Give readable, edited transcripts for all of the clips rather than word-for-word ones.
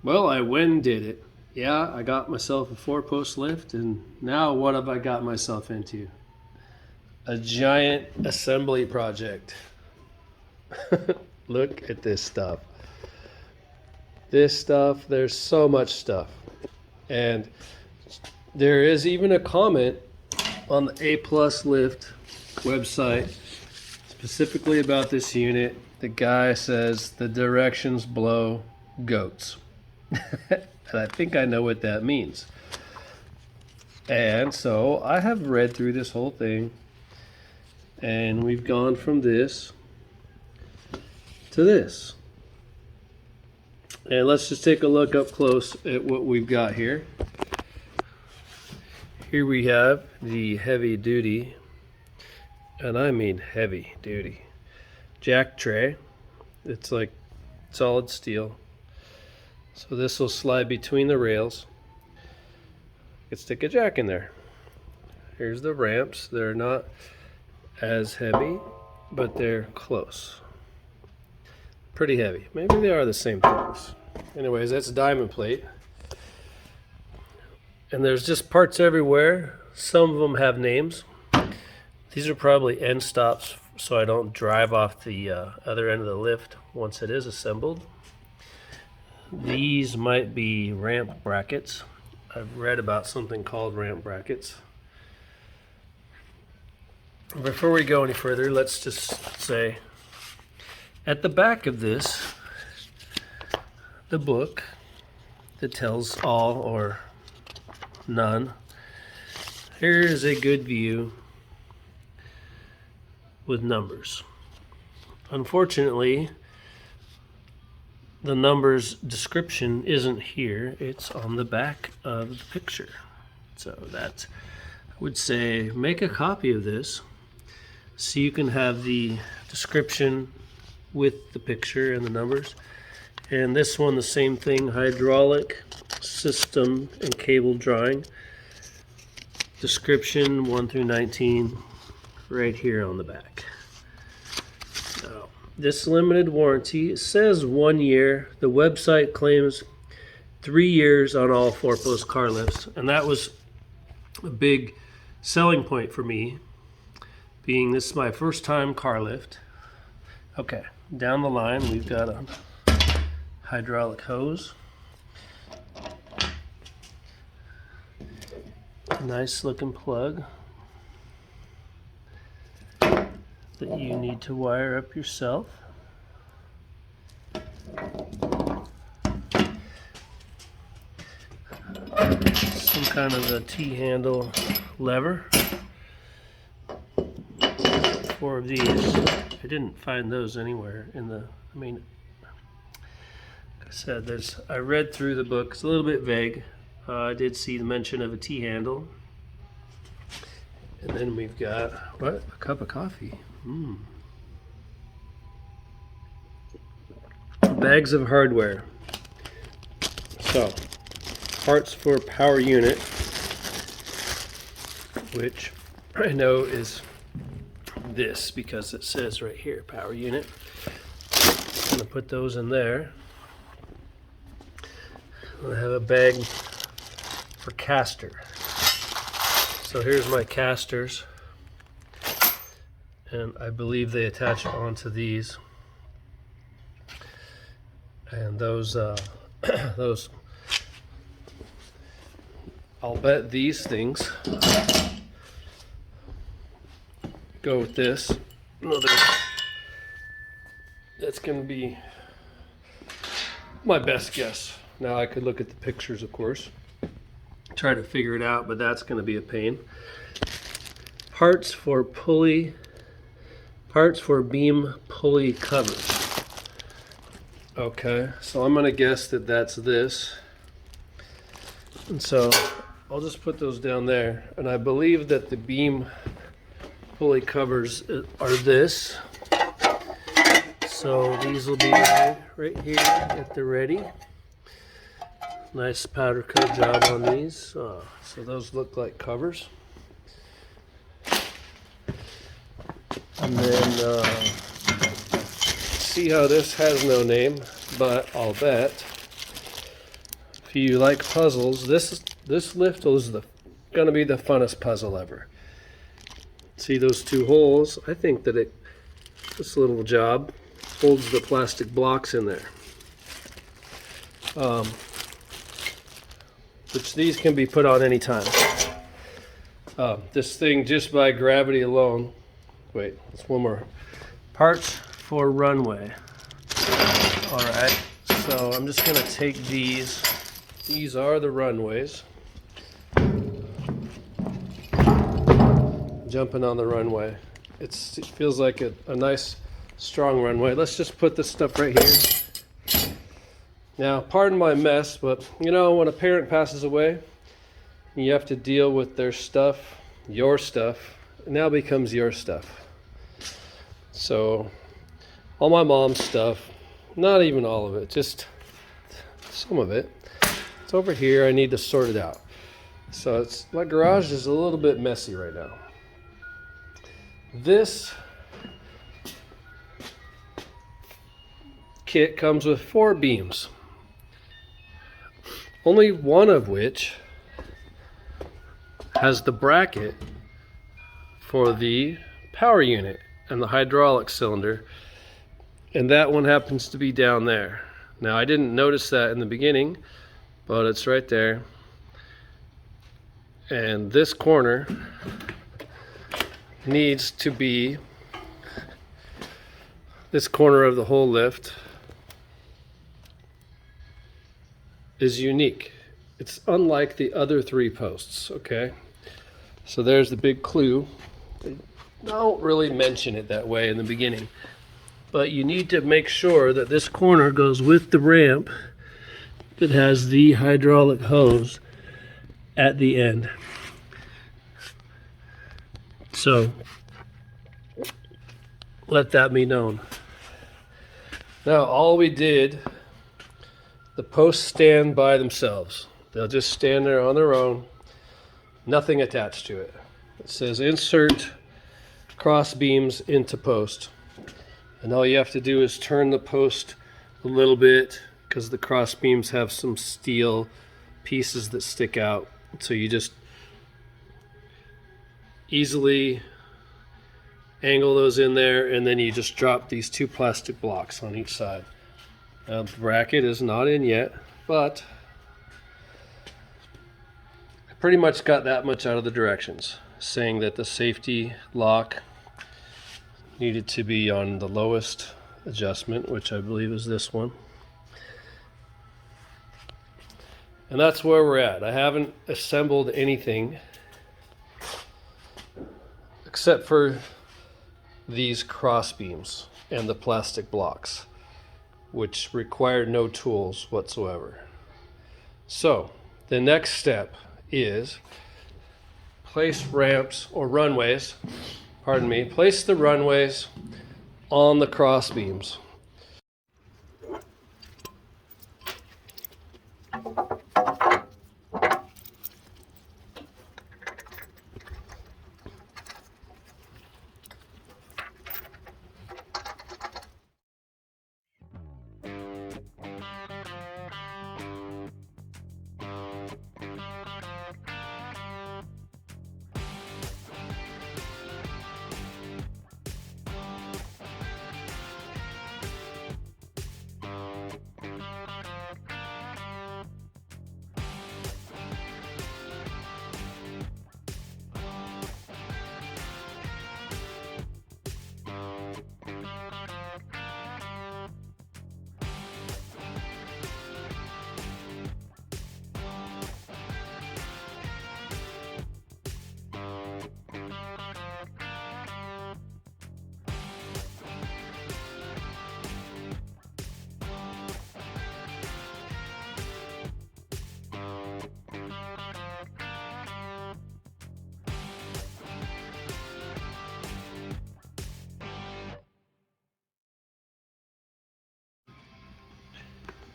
Well, I went and did it. Yeah, I got myself a 4-post lift, and now what have I got myself into? A giant assembly project. Look at this stuff. This stuff, there's so much stuff. And there is even a comment on the APlusLift website specifically about this unit. The guy says the directions blow goats. And I think I know what that means. And so I have read through this whole thing, and we've gone from this to this. And let's just take a look up close at what we've got here. Here we have the heavy duty, and I mean heavy duty, jack tray. It's like solid steel. So this will slide between the rails. You can stick a jack in there. Here's the ramps. They're not as heavy, but they're close. Pretty heavy. Maybe they are the same thickness. Anyways, that's a diamond plate. And there's just parts everywhere. Some of them have names. These are probably end stops so I don't drive off the other end of the lift once it is assembled. These might be ramp brackets. I've read about something called ramp brackets. Before we go any further, let's just say at the back of this, the book that tells all or none, here's a good view with numbers. Unfortunately, the numbers description isn't here, it's on the back of the picture. So that, I would say, make a copy of this so you can have the description with the picture and the numbers. And this one, the same thing, hydraulic system and cable drawing. Description 1 through 19 right here on the back. Now, this limited warranty says 1 year. The website claims 3 years on all 4-post car lifts, and that was a big selling point for me, being this is my first time car lift. Okay, down the line we've got a hydraulic hose, a nice looking plug that you need to wire up yourself. Some kind of a T-handle lever. 4 of these. I didn't find those anywhere in the, like I said, I read through the book. It's a little bit vague. I did see the mention of a T-handle. And then we've got, what? A cup of coffee. Bags of hardware. So, parts for power unit, which I know is this because it says right here, power unit. I'm going to put those in there. I have a bag for caster. So here's my casters, and I believe they attach onto these. And those, I'll bet these things go with this. That's going to be my best guess. Now I could look at the pictures, of course, try to figure it out, but that's going to be a pain. Parts for beam pulley covers. Okay, so I'm going to guess that that's this. And so I'll just put those down there. And I believe that the beam pulley covers are this. So these will be right here at the ready. Nice powder coat job on these. So those look like covers. And then see how this has no name, but I'll bet if you like puzzles, this lift is gonna be the funnest puzzle ever. See those two holes? I think that this little job holds the plastic blocks in there. Which these can be put on anytime. This thing, just by gravity alone, wait, that's one more. Parts for runway. All right, so I'm just gonna take these. These are the runways. Jumping on the runway. It feels like a nice, strong runway. Let's just put this stuff right here. Now, pardon my mess, but you know, when a parent passes away, you have to deal with their stuff, your stuff. It now becomes your stuff. So, all my mom's stuff, not even all of it, just some of it. It's over here, I need to sort it out. So my garage is a little bit messy right now. This kit comes with 4 beams, only one of which has the bracket for the power unit and the hydraulic cylinder, and that one happens to be down there. Now, I didn't notice that in the beginning, but it's right there. And this corner needs to be, this corner of the whole lift is unique. It's unlike the other 3 posts, okay? So there's the big clue. They don't really mention it that way in the beginning, but you need to make sure that this corner goes with the ramp that has the hydraulic hose at the end. So let that be known. Now, all we did, the posts stand by themselves. They'll just stand there on their own, nothing attached to it. It says insert cross beams into post. And all you have to do is turn the post a little bit, because the cross beams have some steel pieces that stick out. So you just easily angle those in there, and then you just drop these 2 plastic blocks on each side. Now, the bracket is not in yet, but I pretty much got that much out of the directions, saying that the safety lock needed to be on the lowest adjustment, which I believe is this one. And that's where we're at. I haven't assembled anything except for these cross beams and the plastic blocks, which require no tools whatsoever. So the next step is place ramps or runways, pardon me, place the runways on the cross beams.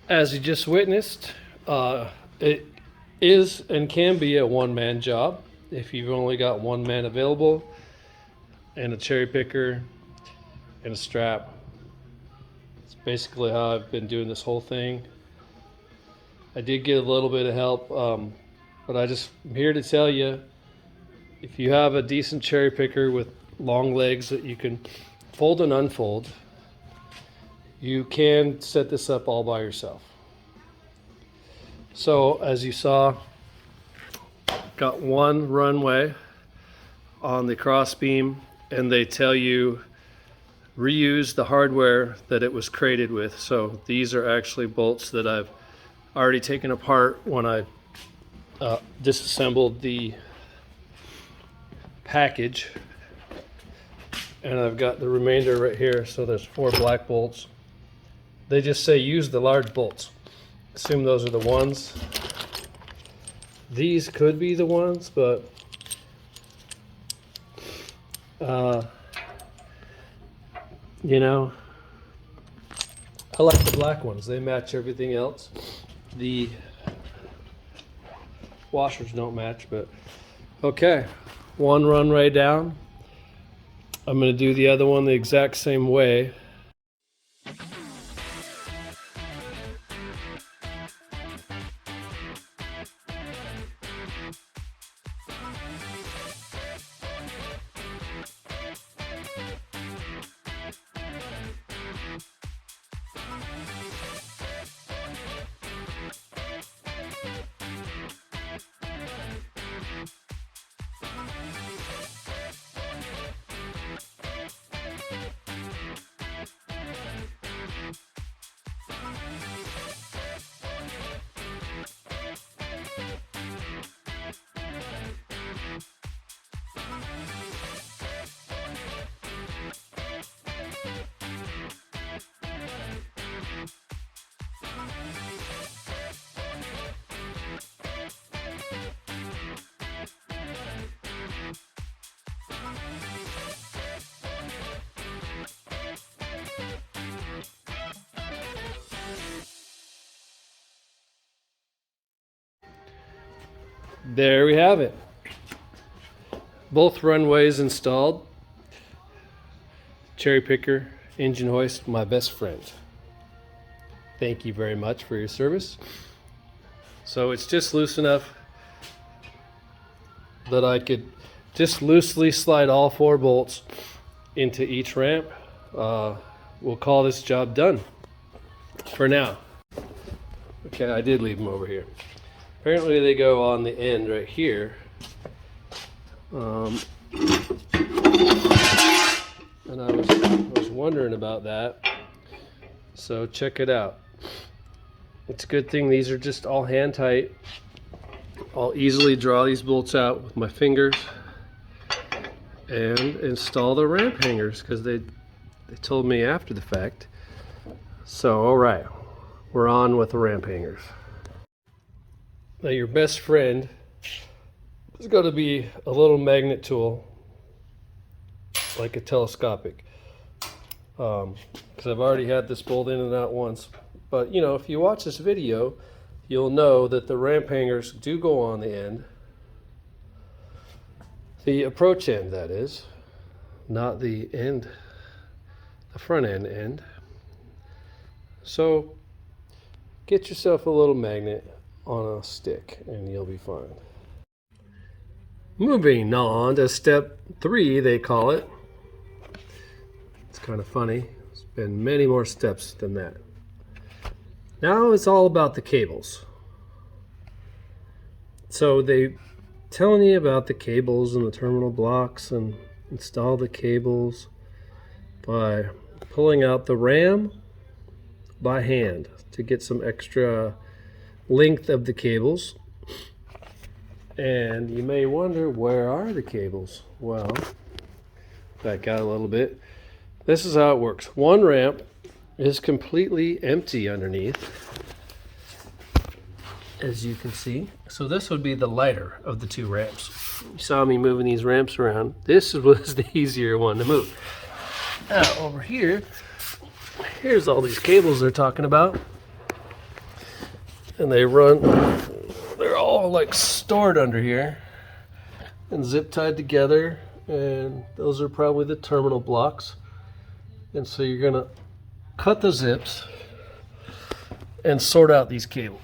As you just witnessed, it is and can be a one-man job if you've only got one man available and a cherry picker and a strap. It's basically how I've been doing this whole thing. I did get a little bit of help, but I'm here to tell you, if you have a decent cherry picker with long legs that you can fold and unfold, you can set this up all by yourself. So as you saw, got one runway on the cross beam, and they tell you reuse the hardware that it was created with. So these are actually bolts that I've already taken apart when I disassembled the package, and I've got the remainder right here. So there's 4 black bolts. They just say use the large bolts. Assume those are the ones. These could be the ones, but you know, I like the black ones. They match everything else. The washers don't match, but okay. One runway down. I'm going to do the other one the exact same way. There we have it. Both runways installed. Cherry picker, engine hoist, my best friend. Thank you very much for your service. So it's just loose enough that I could just loosely slide all 4 bolts into each ramp. We'll call this job done for now. Okay, I did leave them over here. Apparently they go on the end right here. And I was wondering about that. So check it out. It's a good thing these are just all hand tight. I'll easily draw these bolts out with my fingers and install the ramp hangers, because they told me after the fact. So all right, we're on with the ramp hangers. Now your best friend is going to be a little magnet tool, like a telescopic, because I've already had this bolt in and out once. But you know, if you watch this video, you'll know that the ramp hangers do go on the end, the approach end, that is, not the end, the front end. So get yourself a little magnet on a stick and you'll be fine. Moving on to step 3, they call it. It's kind of funny. There's been many more steps than that. Now it's all about the cables. So they telling you about the cables and the terminal blocks, and install the cables by pulling out the ram by hand to get some extra length of the cables. And you may wonder, where are the cables? Well, back out a little bit. This is how it works. One ramp is completely empty underneath, as you can see. So this would be the lighter of the 2 ramps. You saw me moving these ramps around. This was the easier one to move. Now over here, here's all these cables they're talking about. And they're all like stored under here and zip tied together, and those are probably the terminal blocks. And so you're gonna cut the zips and sort out these cables.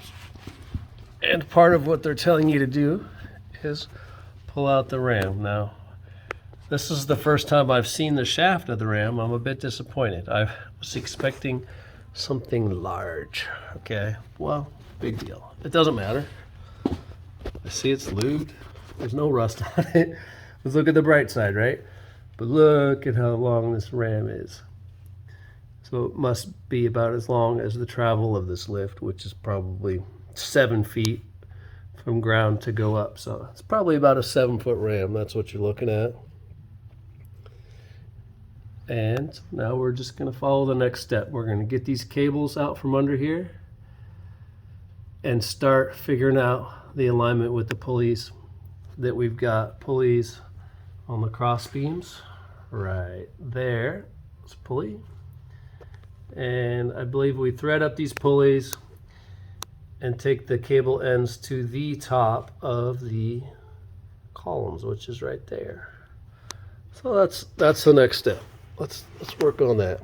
And part of what they're telling you to do is pull out the ram. Now, this is the first time I've seen the shaft of the ram. I'm a bit disappointed. I was expecting something large. Okay, well, big deal. It doesn't matter. I see it's lubed. There's no rust on it. Let's look at the bright side, right? But look at how long this ram is. So it must be about as long as the travel of this lift, which is probably 7 feet from ground to go up. So it's probably about a 7-foot ram. That's what you're looking at. And now we're just going to follow the next step. We're going to get these cables out from under here and start figuring out the alignment with the pulleys that we've got. Pulleys on the cross beams right there. It's a pulley. And I believe we thread up these pulleys and take the cable ends to the top of the columns, which is right there. So that's the next step. Let's work on that.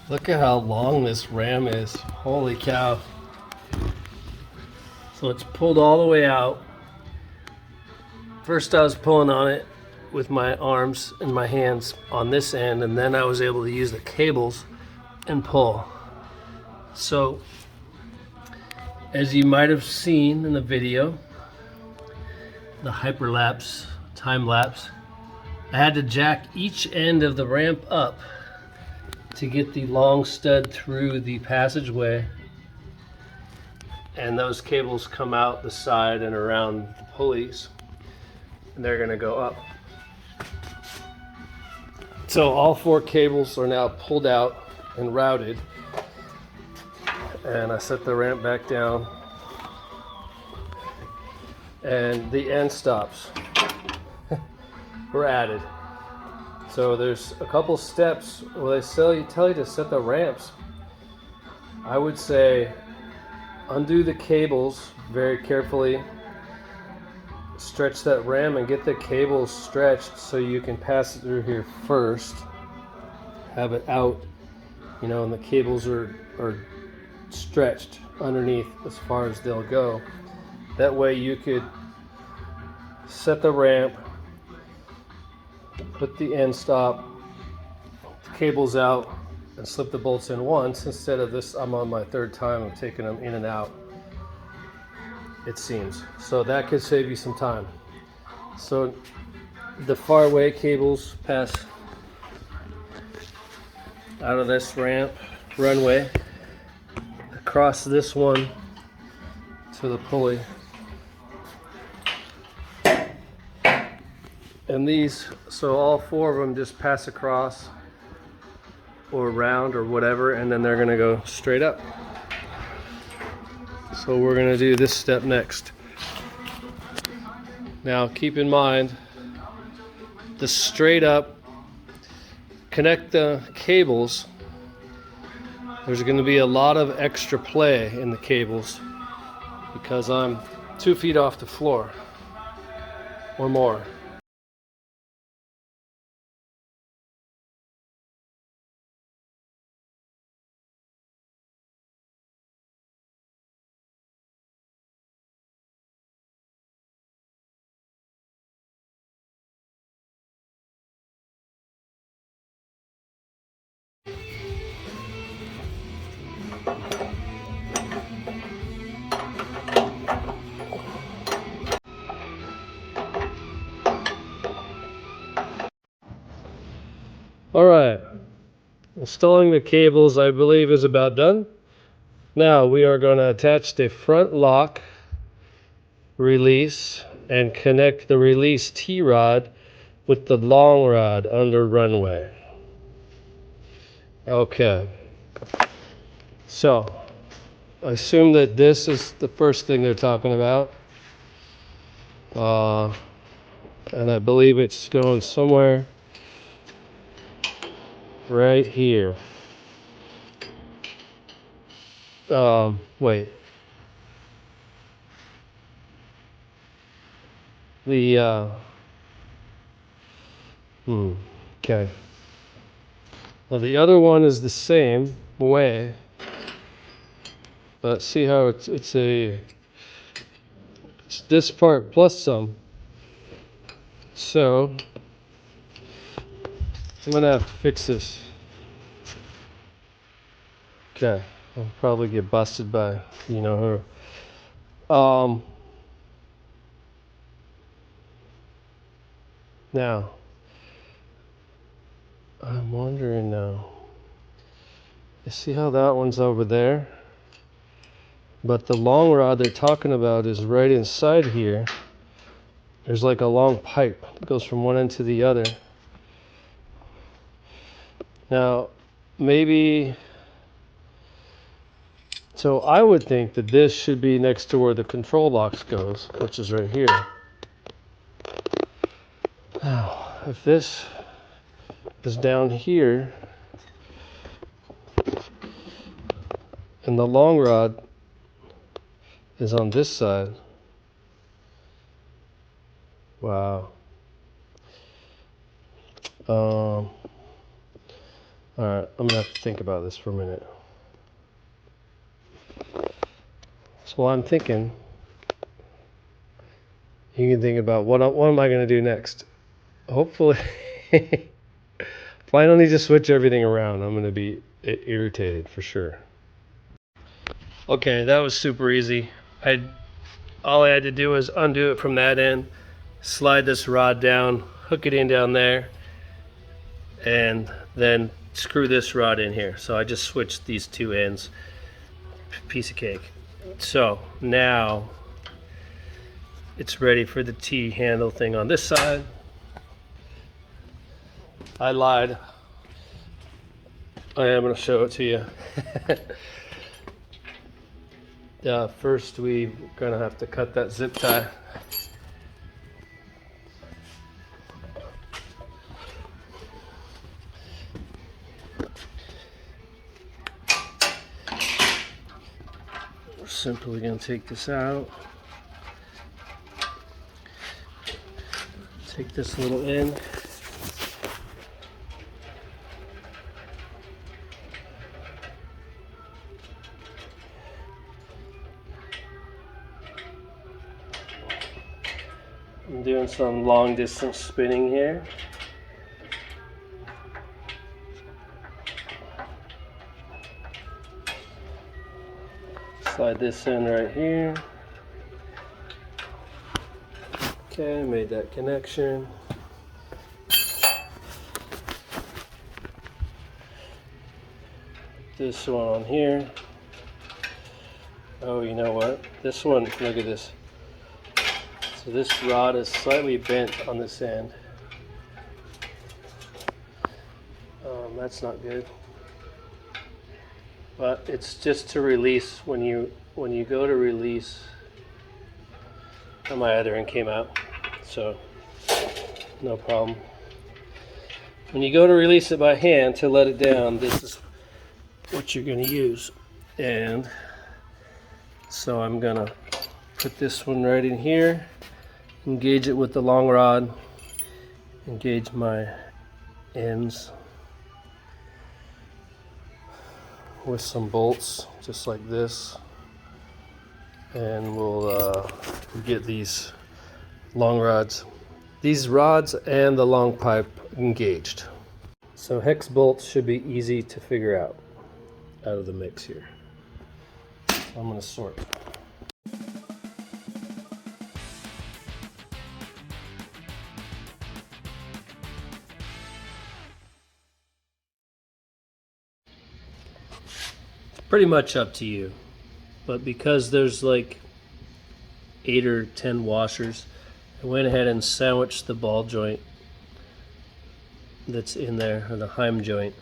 Look at how long this ram is. Holy cow. So it's pulled all the way out. First I was pulling on it with my arms and my hands on this end, and then I was able to use the cables and pull. So as you might have seen in the video, the hyperlapse, time lapse, I had to jack each end of the ramp up to get the long stud through the passageway, and those cables come out the side and around the pulleys, and they're going to go up. So all 4 cables are now pulled out and routed, and I set the ramp back down, and the end stops were added. So there's a couple steps where they tell you to set the ramps. I would say undo the cables very carefully, stretch that ram and get the cables stretched so you can pass it through here first, have it out, and the cables are stretched underneath as far as they'll go. That way you could set the ramp, put the end stop, the cables out, and slip the bolts in once, instead of this, I'm on my 3rd time of taking them in and out, it seems. So that could save you some time. So the far away cables pass out of this runway, across this one to the pulley. And these, so all 4 of them just pass across or around or whatever, and then they're going to go straight up. So we're going to do this step next. Now keep in mind, the straight up connect the cables. There's going to be a lot of extra play in the cables because I'm 2 feet off the floor or more. All right, installing the cables I believe is about done. Now we are going to attach the front lock release and connect the release T-rod with the long rod under runway. Okay, so I assume that this is the first thing they're talking about, and I believe it's going somewhere right here. Wait. Okay. Well, the other one is the same way, but see how it's this part plus some. So I'm gonna have to fix this. Okay, I'll probably get busted by her. Now I'm wondering now. You see how that one's over there? But the long rod they're talking about is right inside here. There's like a long pipe that goes from one end to the other. Now, maybe, so I would think that this should be next to where the control box goes, which is right here. Now, if this is down here, and the long rod is on this side, wow. All right, I'm gonna have to think about this for a minute. So while I'm thinking, you can think about what am I gonna do next? Hopefully, if I don't need to switch everything around, I'm gonna be irritated for sure. Okay, that was super easy. All I had to do was undo it from that end, slide this rod down, hook it in down there, and then screw this rod in here. So I just switched these two ends. Piece of cake. So now it's ready for the T handle thing on this side. I lied. I am going to show it to you. First we're going to have to cut that zip tie. We're simply going to take this out. Take this little end. I'm doing some long distance spinning here. Slide this in right here. Okay, made that connection. This one on here. Oh, you know what? This one, look at this. So this rod is slightly bent on this end. That's not good. But it's just to release when when you go to release, my other end came out, so no problem. When you go to release it by hand to let it down, this is what you're going to use. And so I'm going to put this one right in here, engage it with the long rod, engage my ends with some bolts just like this, and we'll get these long rods, these rods and the long pipe engaged. So hex bolts should be easy to figure out of the mix here. So I'm going to sort. Pretty much up to you, but because there's like 8 or 10 washers, I went ahead and sandwiched the ball joint that's in there, or the heim joint.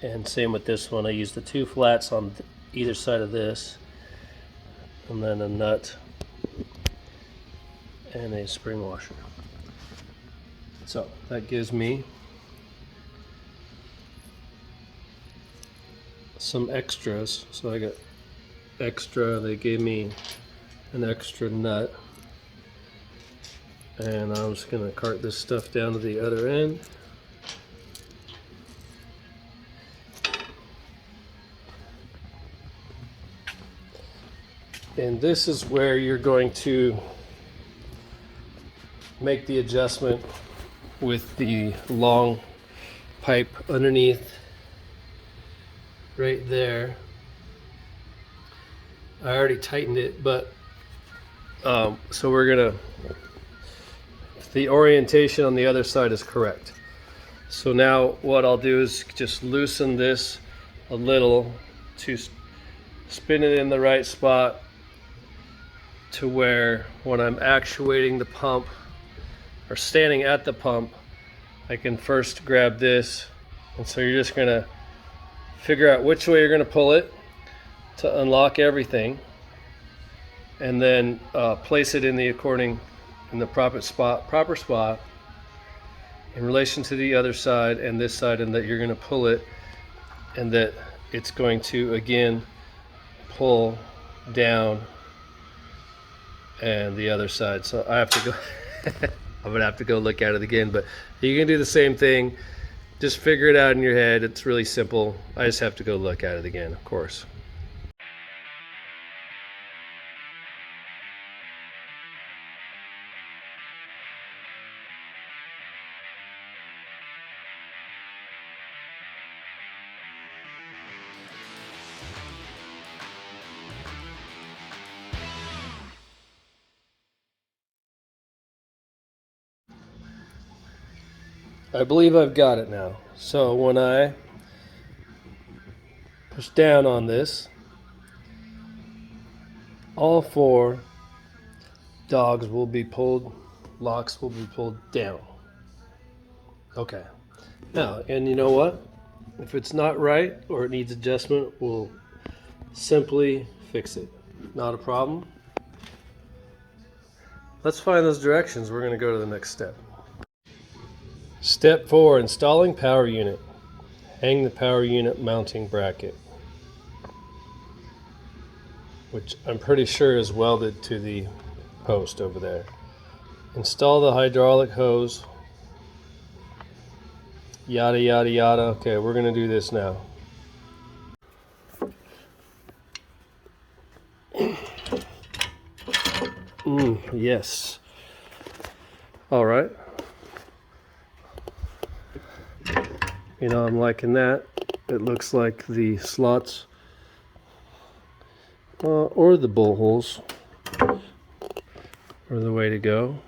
And same with this one, I used the 2 flats on either side of this, and then a nut and a spring washer. So that gives me some extras. So I got extra, they gave me an extra nut, and I'm just gonna cart this stuff down to the other end. And this is where you're going to make the adjustment with the long pipe underneath right there. I already tightened it, but so we're gonna, the orientation on the other side is correct. So now what I'll do is just loosen this a little to spin it in the right spot, to where when I'm actuating the pump or standing at the pump, I can first grab this. And so you're just gonna figure out which way you're gonna pull it to unlock everything, and then place it in the proper spot in relation to the other side and this side, and that you're gonna pull it, and that it's going to again pull down, and the other side. So I have to go I'm gonna have to go look at it again, but you can do the same thing. Just figure it out in your head. It's really simple. I just have to go look at it again, of course. I believe I've got it now. So when I push down on this, all 4 dogs will be pulled, locks will be pulled down. Okay. Now, and you know what? If it's not right or it needs adjustment, we'll simply fix it. Not a problem. Let's find those directions. We're going to go to the next step. Step 4, installing power unit. Hang the power unit mounting bracket, which I'm pretty sure is welded to the post over there. Install the hydraulic hose. Yada yada yada. Okay, we're going to do this now. Yes. All right. You know, I'm liking that. It looks like the slots or the bowl holes are the way to go.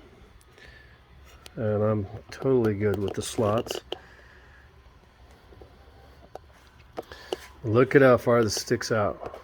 And I'm totally good with the slots. Look at how far this sticks out.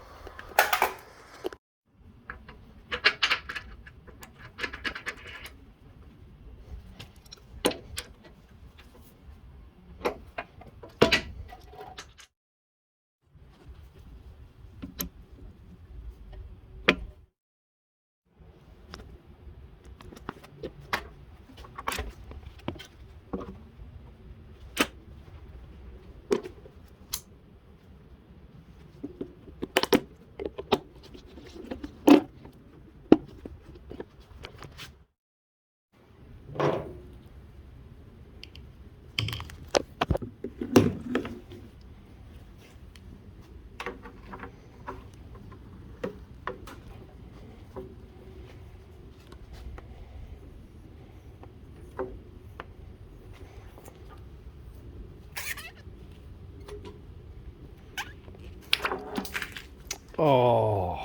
Oh.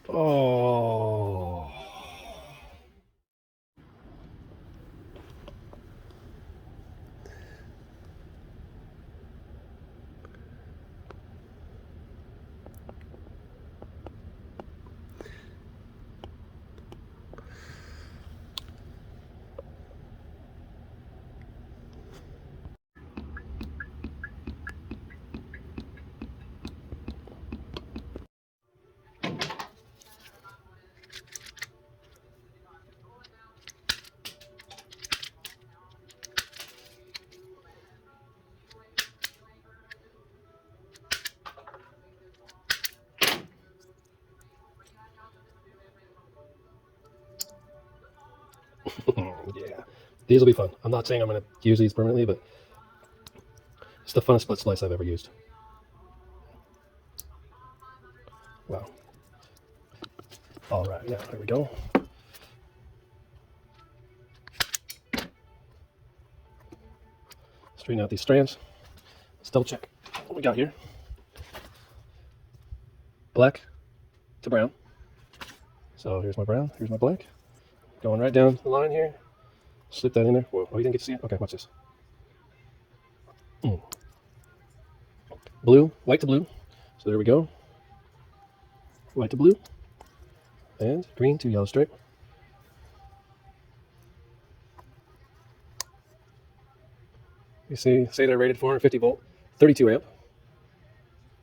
Oh. Yeah, these will be fun. I'm not saying I'm going to use these permanently, but it's the funnest split slice I've ever used. Wow. All right, now here we go. Straighten out these strands. Let's double check what we got here. Black to brown. So here's my brown, here's my black. Going right down the line here. Slip that in there. Whoa, oh, you didn't get to see it? Okay, watch this. Blue, white to blue. So there we go. White to blue. And green to yellow stripe. You see, say they're rated 450 volt, 32 amp.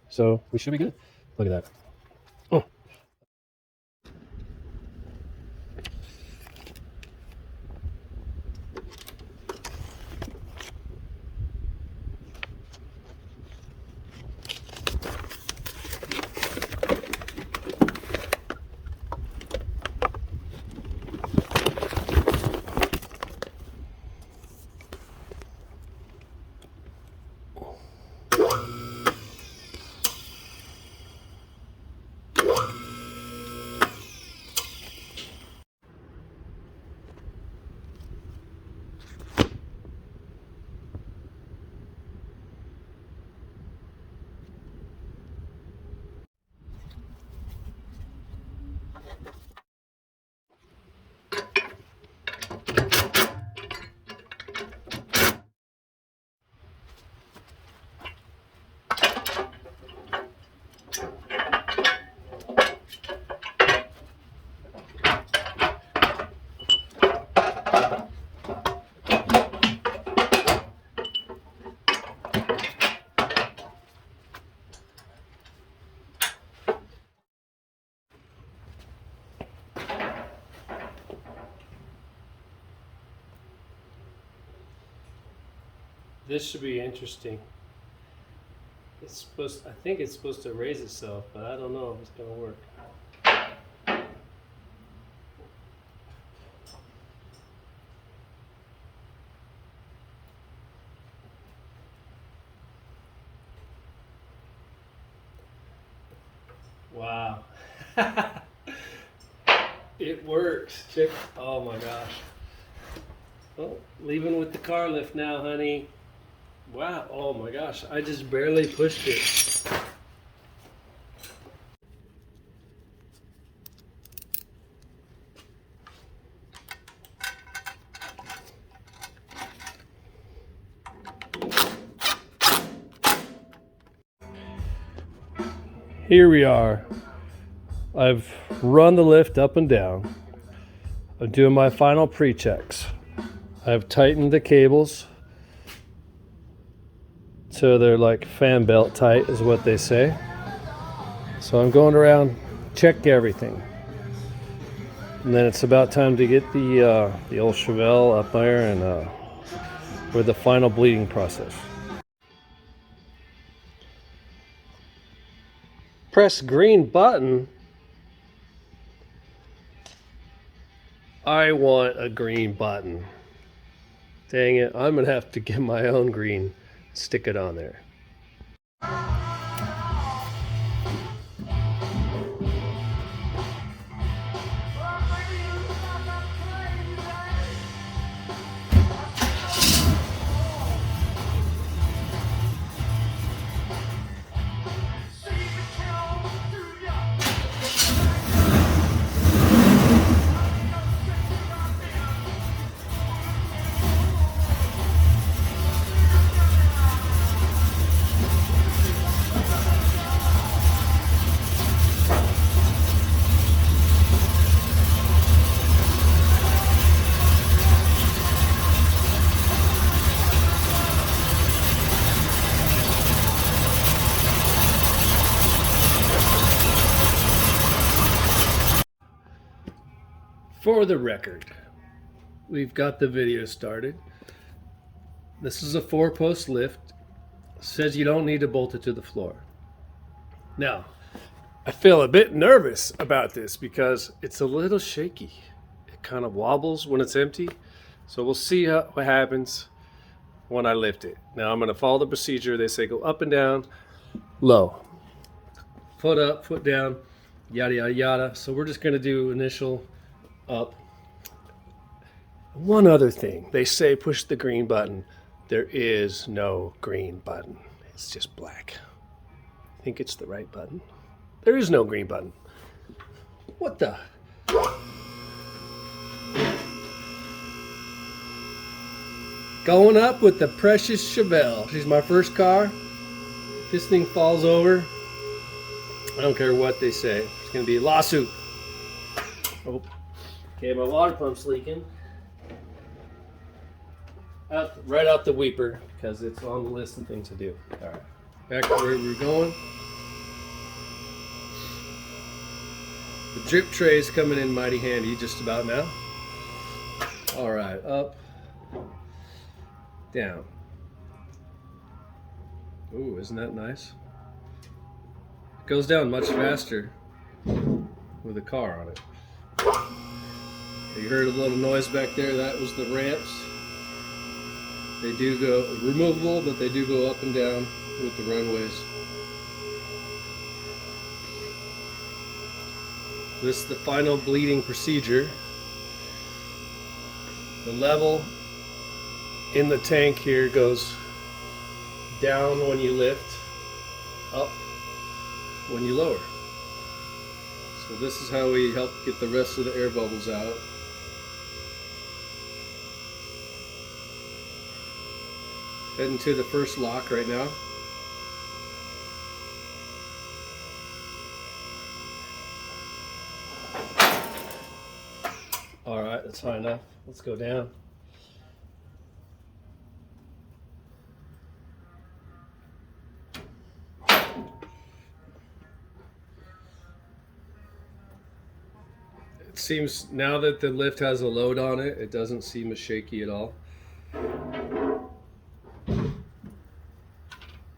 So we should be good. Look at that. Oh. This should be interesting. It's supposed, I think it's supposed to raise itself, but I don't know if it's gonna work. Wow. It works. Check. Oh my gosh. Oh, leaving with the car lift now, honey. Wow. Oh my gosh. I just barely pushed it. Here we are. I've run the lift up and down. I'm doing my final pre-checks. I've tightened the cables so they're like fan belt tight is what they say. So I'm going around, check everything. And then it's about time to get the old Chevelle up there and for the final bleeding process. Press green button. I want a green button. Dang it, I'm gonna have to get my own green, stick it on there. For the record, we've got the video started. This is a 4-post lift. It says you don't need to bolt it to the floor. Now, I feel a bit nervous about this because it's a little shaky. It kind of wobbles when it's empty. So we'll see what happens when I lift it. Now I'm going to follow the procedure. They say go up and down, low. Foot up, foot down, yada, yada, yada. So we're just going to do initial up. One other thing, they say push the green button. There is no green button. It's just black. I think it's the right button. There is no green button. What the? Going up with the precious Chevelle. She's my first car. If this thing falls over, I don't care what they say. It's going to be a lawsuit. Oh. Okay, my water pump's leaking. Right out the weeper because it's on the list of things to do. All right, back to where we're going. The drip tray is coming in mighty handy just about now. All right, up, down. Ooh, isn't that nice? It goes down much faster with a car on it. You heard a little noise back there. That was the ramps. They do go removable, but they do go up and down with the runways. This is the final bleeding procedure. The level in the tank here goes down when you lift, up when you lower. So this is how we help get the rest of the air bubbles out. Heading to the first lock right now. All right, that's high enough. Let's go down. It seems now that the lift has a load on it, it doesn't seem as shaky at all.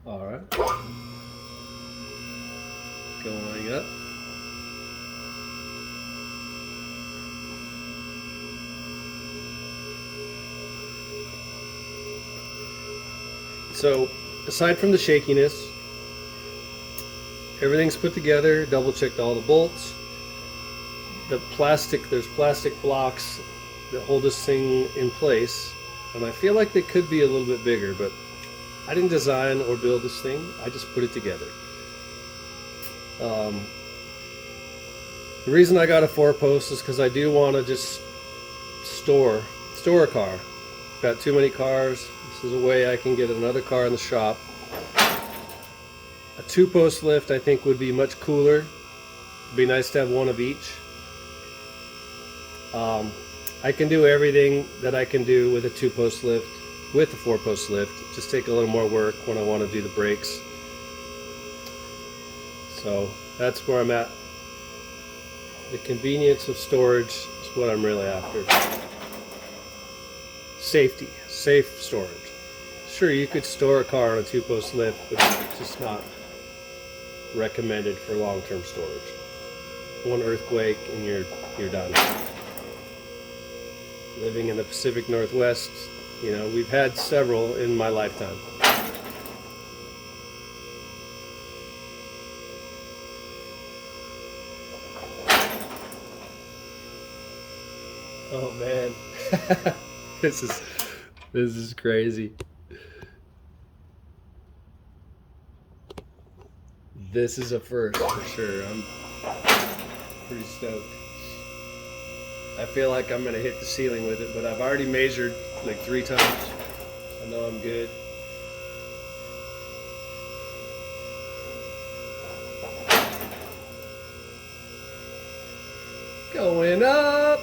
All right, going up. So aside from the shakiness, everything's put together, double checked all the bolts. There's plastic blocks that hold this thing in place, and I feel like they could be a little bit bigger, but I didn't design or build this thing, I just put it together. The reason I got a 4-post is because I do want to just store a car. Got too many cars. This is a way I can get another car in the shop. A 2-post lift I think would be much cooler. It'd be nice to have one of each. I can do everything that I can do with a 2-post lift with a 4-post lift. Just take a little more work when I want to do the brakes. So that's where I'm at. The convenience of storage is what I'm really after. Safety, safe storage. Sure, you could store a car on a 2-post lift, but it's just not recommended for long-term storage. One earthquake and you're done. Living in the Pacific Northwest, you know, we've had several in my lifetime. Oh man, this is crazy. This is a first for sure. I'm pretty stoked. I feel like I'm gonna hit the ceiling with it, but I've already measured like 3 times. I know I'm good. Going up.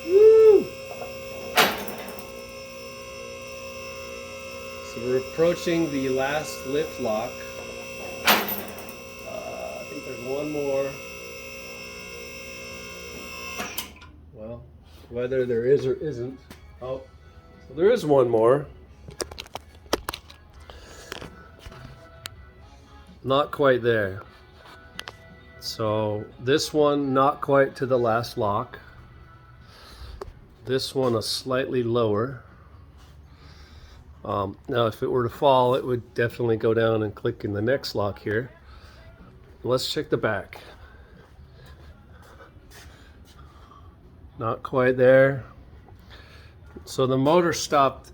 Woo! So we're approaching the last lift lock. I think there's one more. Well, whether there is or isn't. Oh, so there is one more. Not quite there. So this one not quite to the last lock. This one a slightly lower. Now if it were to fall, it would definitely go down and click in the next lock here. Let's check the back. Not quite there. So the motor stopped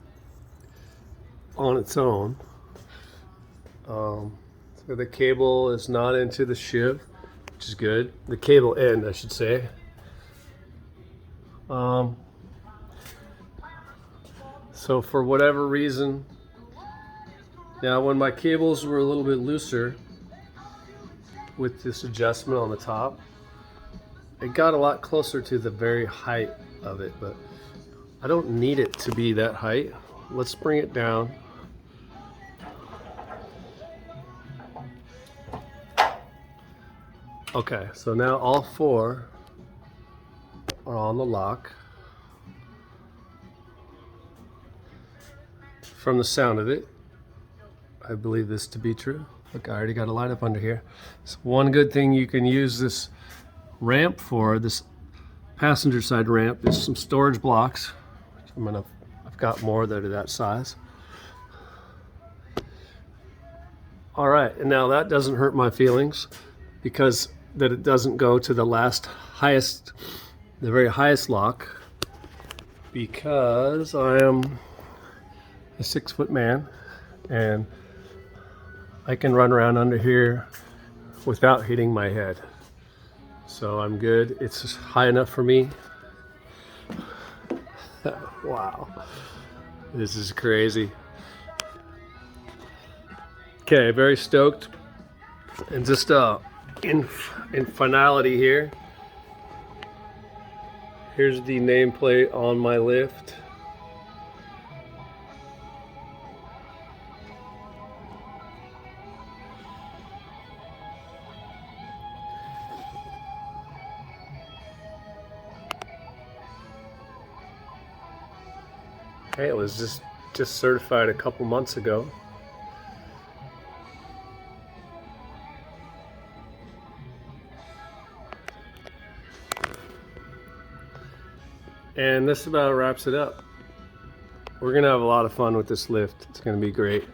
on its own. So the cable is not into the sheave, which is good. The cable end, I should say. So for whatever reason, now when my cables were a little bit looser with this adjustment on the top, it got a lot closer to the very height of it, but I don't need it to be that height. Let's bring it down. Okay, so now all four are on the lock. From the sound of it, I believe this to be true. Look, I already got a light up under here. So one good thing you can use this ramp for, this passenger side ramp, is some storage blocks. I've got more that are that size. All right, and now that doesn't hurt my feelings because that it doesn't go to the very highest lock, because I am a 6-foot man and I can run around under here without hitting my head. So I'm good. It's high enough for me. Wow, this is crazy. Okay, very stoked. And just in finality here, here's the nameplate on my lift. Okay, it was just certified a couple months ago. And this about wraps it up. We're gonna have a lot of fun with this lift. It's gonna be great.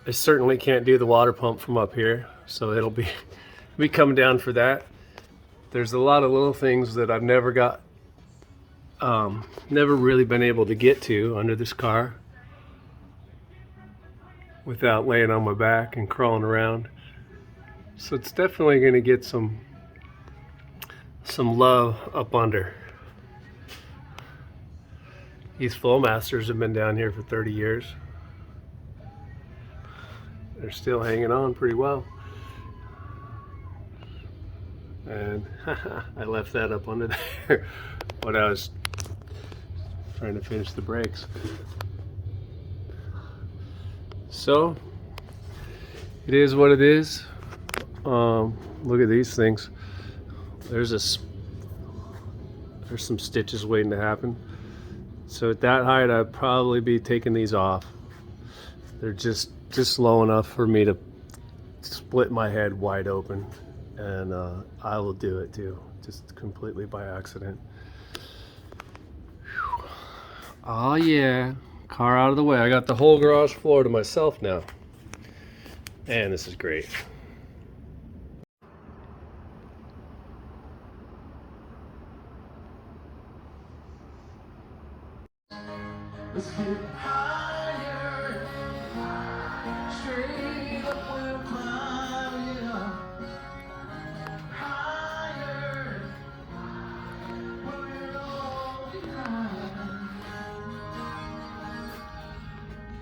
I certainly can't do the water pump from up here, so it'll be coming down for that. There's a lot of little things that I've never really been able to get to under this car without laying on my back and crawling around. So it's definitely going to get some love up under. These Flowmasters have been down here for 30 years. They're still hanging on pretty well. And I left that up under there when I was trying to finish the brakes. So it is what it is. Look at these things. There's some stitches waiting to happen. So at that height, I'd probably be taking these off. They're just low enough for me to split my head wide open, and I will do it too, just completely by accident. Whew. Oh yeah, car out of the way. I got the whole garage floor to myself now, and this is great. Let's get higher, straight up we'll climb, yeah. Higher, put it all behind.